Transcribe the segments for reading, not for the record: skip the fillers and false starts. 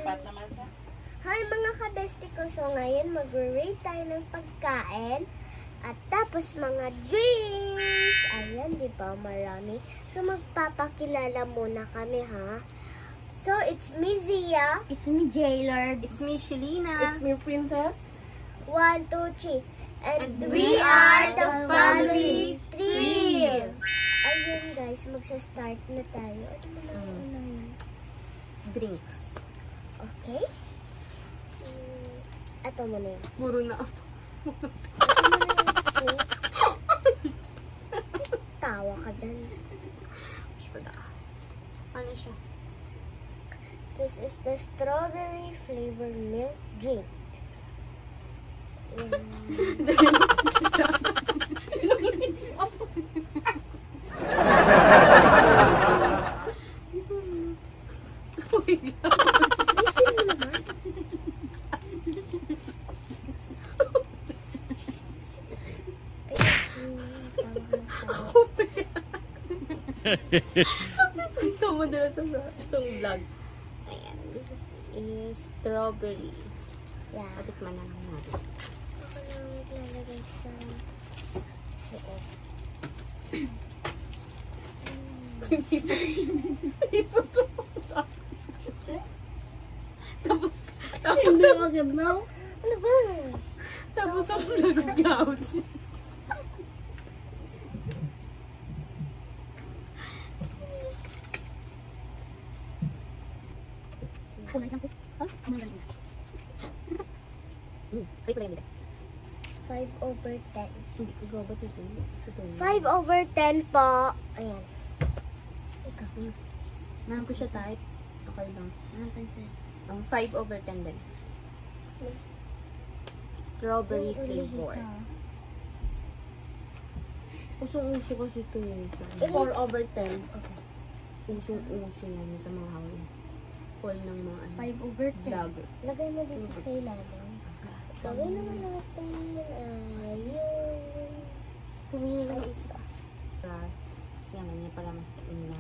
Apat naman sa. Hi mga kabesti ko, so ngayon mag-rate tayo ng pagkain at tapos mga drinks. Ayan, di ba marami? So magpapakilala muna kami ha. So it's me Zia. It's me, Jaylord. It's me, Shelina. It's me, Princess. 1, 2, 3. And we are the family Thrill. Ayun guys, magsa-start na tayo. Ano mo na unahin? Drinks. Okay? Ito mo na yun. Puro na ako. Tawa ka dyan. Ano siya? This is the strawberry flavored milk drink. Oh my God. Listen mo naman. Ikaw madala sa vlog. Ayan, this is strawberry. Yeah. Patikman na lang natin. Ako na maglalagay sa loob. Tapos Hindi ako ganaw. Ano ba? tapos ako nag-gout. Rate mo lang dito. 5/10. Hindi ko gabot ito. 5/10 po. Ayan. Ikaw. Mahal ko siya type. Okay lang. Ano, princess? Ang 5/10 din. Strawberry flavor. Usong-uso kasi ito yun. 4/10. Okay. Usong-uso yan sa mga all ng mga 5/10. vlogger. Lagay mo dito sa ilalim. Gawin naman natin. Ayun. Pumili ka ng isa. Kasi yan niya para makikita.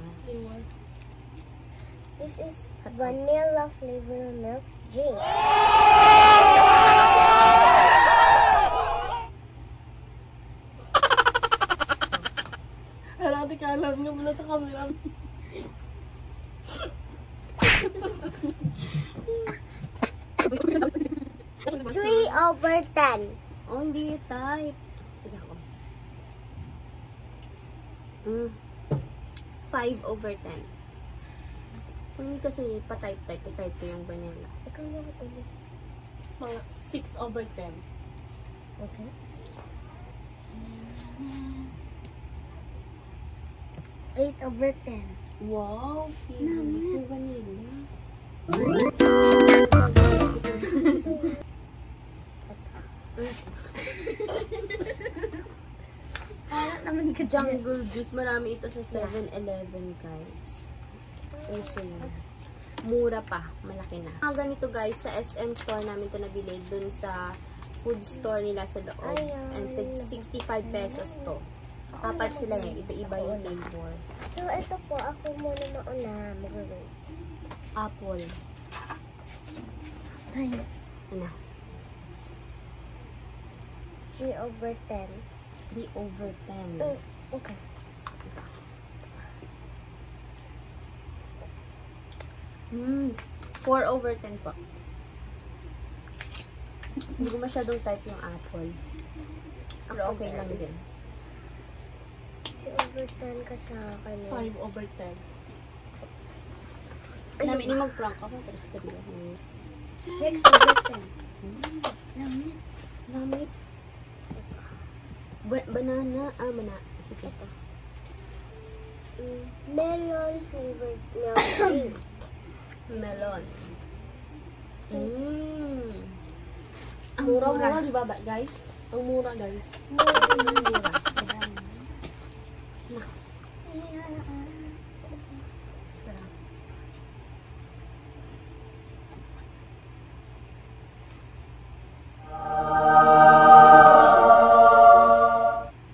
This is vanilla flavor milk drink. Harati ka alam nga mula sa camera. Three over 10. Oh, hindi type. Sige ako. 5/10. Kung hindi kasi pa-type-type, i-type ko yung vanilla. Ikaw na ulit. Mga 6/10. Okay. 8/10. Wow, favorite yung vanilla. Naman ka Jungle juice, marami ito sa 7-Eleven, guys. Easy lang. Mura pa, malaki na. Ganito guys, sa SM store namin ito nabili, dun sa food store nila sa loob. And 65 pesos to. Apat sila yan, iba-iba yung flavor. So, ito po, ako muna mauna mag-rate. Apple. Tayo. Ano? 3/10. 3/10. Okay. 4/10 po. Hindi ko masyadong type yung apple. Pero okay lang din. 3/10 ka sa akin. 5/10. Namin ni mag-prank ako, pero sa tabi ako. 6/10. Lamit. Banana. Sige ito. Melon flavored milk drink. Melon. Ang Mura-mura, di ba guys? Ang mura, guys. Mura. Sarap.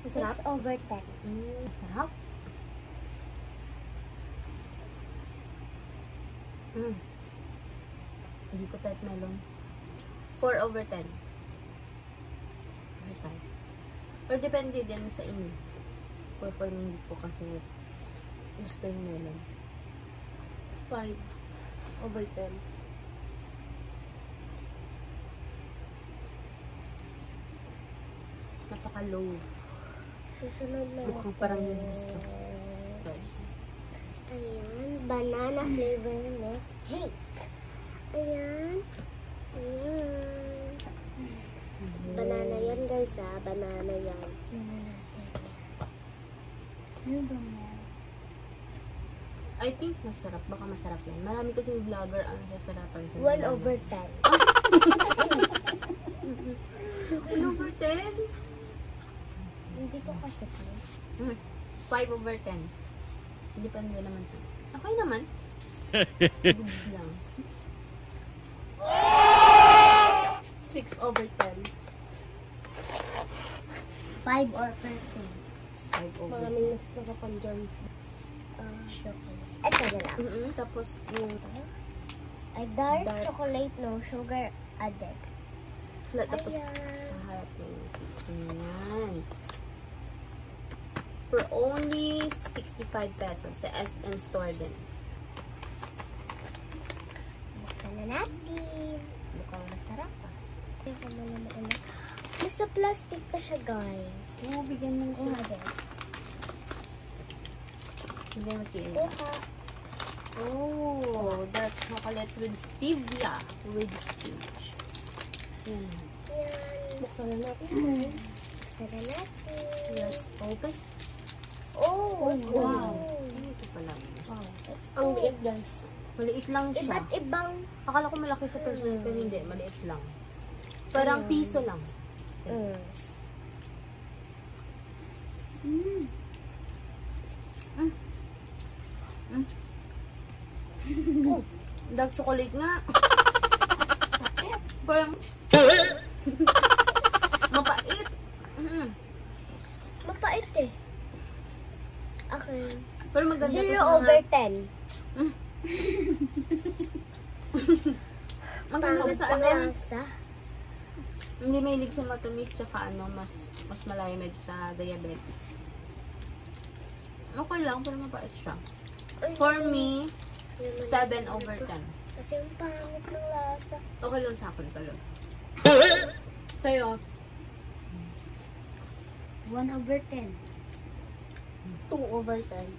Masarap? 6/10. Masarap. Hindi ko type melon. 4 over 10. Hindi type. Or depende din sa inyo. For me, hindi ko kasi gusto yung melon. 5 over 10. Napaka-low. Susunod na Mukhang parang yung gusto. Guys. Ayan, banana flavor milk drink. Ayan. Ayan. Banana yan guys banana yan. I think masarap. Baka masarap yan. Marami kasing vlogger ang nasasarapan sa 1 over 10. 1 over 10? Hindi ko kasi try. 5 over 10. Depende naman sa... Okay naman. Goods lang. 6 over 10. 5 or 13. 5 over 10. Maraming nasasarapan dyan. Chocolate. Ito na lang. Tapos yung... Ay, dark chocolate, no sugar added. Flat. Tapos Ayan. harap yung... Ayan. For only 65 pesos sa SM store din. Buksan na natin. Mukhang masarap ah. Ito mo naman. Nasa plastic pa siya, guys. Oo, bigyan mo na siya. Added. Bigyan mo siya. Kuha. Oh, dark chocolate with stevia. With stevia. Yan. Ayan. Buksan na natin. Buksan na natin. Yes, open. Oh, wow. Ito pala. Wow. Ang liit guys. Maliit lang siya. Iba't ibang Akala ko malaki sa person, pero hindi. Maliit lang. Parang piso lang. Dark chocolate nga. Parang mapait. mapait eh. Okay. Pero maganda to 0 sa over mga... 10. Maganda to sa ano. Pangpangasa. Hindi mahilig sa matamis tsaka ano, mas malayamid sa diabetes. Okay lang, pero mapait siya. Ay, For me, naman 7 over 10. Kasi ang pangit ng lasa. Okay lang sa akin talaga. Sa'yo? 1 over 10. 2 over 10.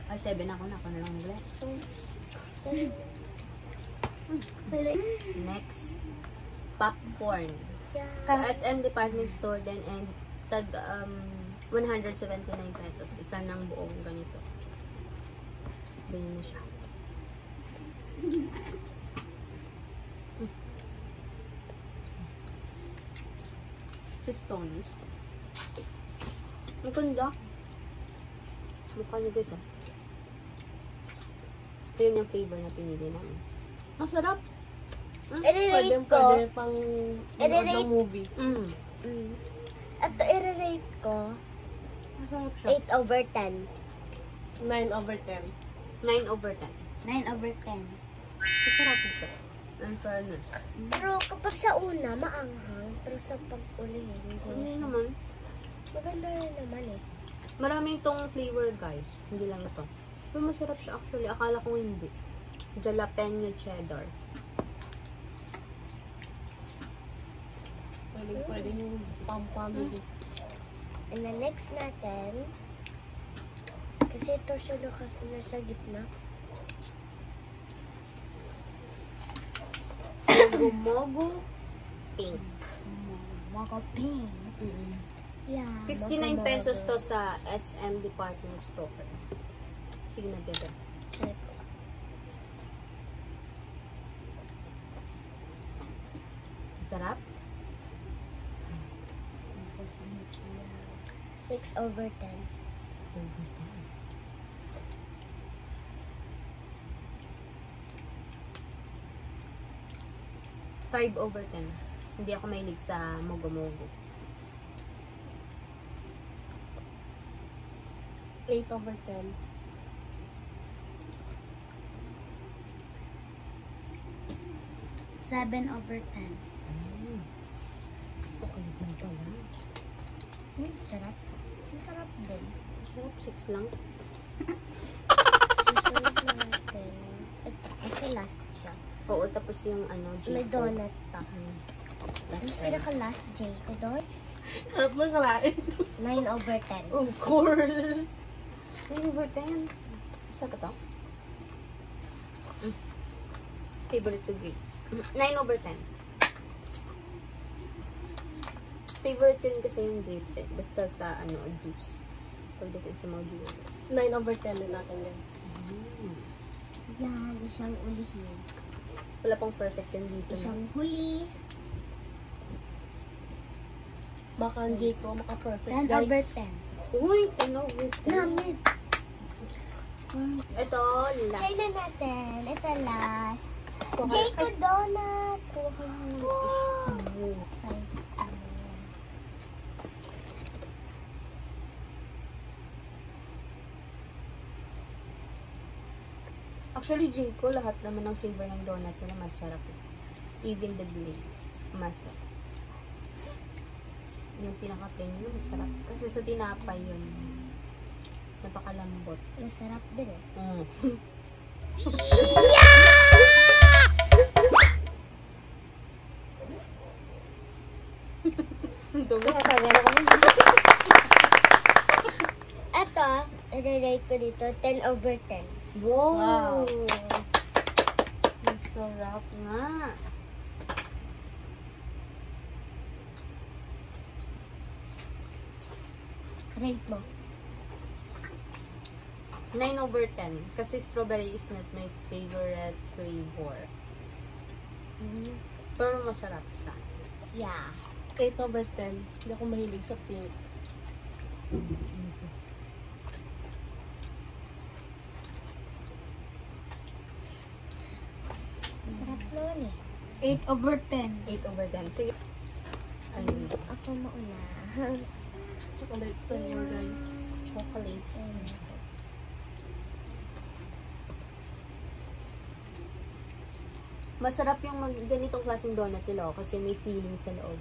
Ay, 7 ako na. Ako na lang ulit. Next, popcorn. Yeah. Sa SM department store din and tag 179 pesos. Isa ng buong ganito. Ganyan na siya. Chistones. Ang ganda. Mukha niya guys ah. Yun yung flavor na pinili namin. Masarap. I-rate ko. Pwede pang I-rate- ng movie. At i-rate ko Masarap siya. 8 over 10. 9 over 10. 9 over 10. 9 over 10. Masarap siya. And fairness. Pero kapag sa una, maanghang. Pero sa pag-uli, hindi Ano siya. naman? Maganda rin naman eh. Marami itong flavor guys. Hindi lang ito. Pero masarap siya actually. Akala ko hindi. Jalapeno cheddar. Pwede yung pang-family. And the next natin, kasi ito siya kasi nasa gitna. Mogo pink. Mogo pink. Yeah. 59 pesos to sa SM department store. Sige na, bebe. Sarap? 6 over 10. 6 over 10. Five over 10. Hindi ako mahilig sa mogo-mogo. 8 over 10. 7/10. Okay din pala. Sarap. Masarap din. Sarap, 6 lang. Susunod natin. Ito, kasi last siya. Oo, tapos yung ano, May J-Pop. donut pa. Last Yung time. pinaka-last J ko doon, At makalain. 9/10. Of course. 9/10. Saan ka to? Favorite to grapes. 9/10. Favorite din kasi yung grapes eh. Basta sa ano, juice. Pagdating sa mga juices. 9/10 din natin, guys. Yan, isang ulihin. Wala pang perfect yan dito. No? Isang huli. Baka ang J ko maka-perfect, 10/10. Uy, 10/10. Namin. Ito, last. Try na natin. Ito last. Okay. J ko donut. Wow. Try. Actually, Jayco, lahat naman ng flavor ng donut nila masarap. Even the glaze, masarap. Yung pinaka-plain nila masarap. Kasi sa tinapay yun, napakalambot. Masarap din eh. Ito, i-rate ko dito 10/10. Wow! Masarap nga. Rate mo. 9/10. Kasi strawberry is not my favorite flavor. Pero masarap siya. Yeah. 8/10. Hindi ako mahilig sa pink. Masarap naman eh. 8/10. 8/10. Sige. Ayun. Ako mauna. Chocolate flavor, guys. Chocolate. Masarap yung ganitong klaseng donut nila kasi may feeling sa loob.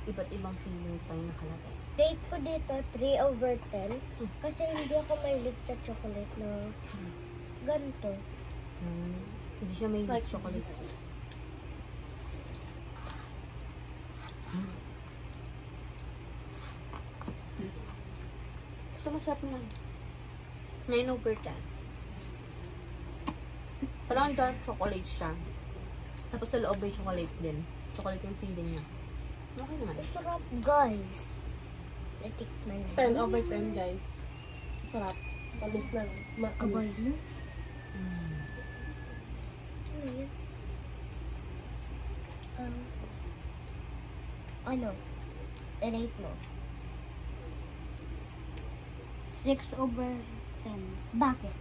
Iba't ibang feeling pa yung nakalagay. Rate ko dito 3/10. Kasi hindi ako mahilig sa chocolate na ganito. Hindi siya may Like chocolate. this. Ito masarap naman. 9/10. Parang dark chocolate siya. Tapos sa loob may chocolate din. Chocolate yung feeling niya. Okay naman. Masarap guys. Natikman na. 10/10, guys. Sarap. Tamis na. Makaboy. Ano yun? Ano? I-rate mo. 6/10. Bakit?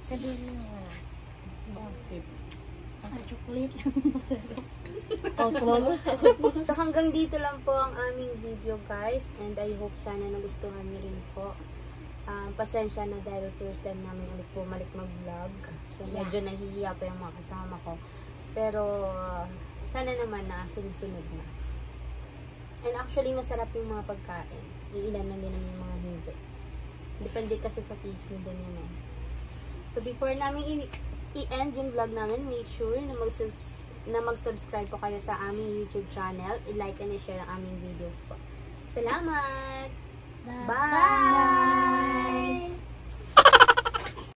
Sabihin mo nga. Bakit? Chocolate lang masarap. So hanggang dito lang po ang aming video guys. And I hope sana nagustuhan niyo rin po. Pasensya na dahil first time namin ulit bumalik mag-vlog. So medyo nahihiya pa yung mga kasama ko. Pero sana naman na sunod-sunod na. And actually masarap yung mga pagkain. Iilan lang din yung mga hindi. Depende kasi sa taste ni din yun eh. So before namin i-end yung vlog namin, make sure na mag-subscribe po kayo sa aming YouTube channel. I-like and i-share ang aming videos po. Salamat! Bye!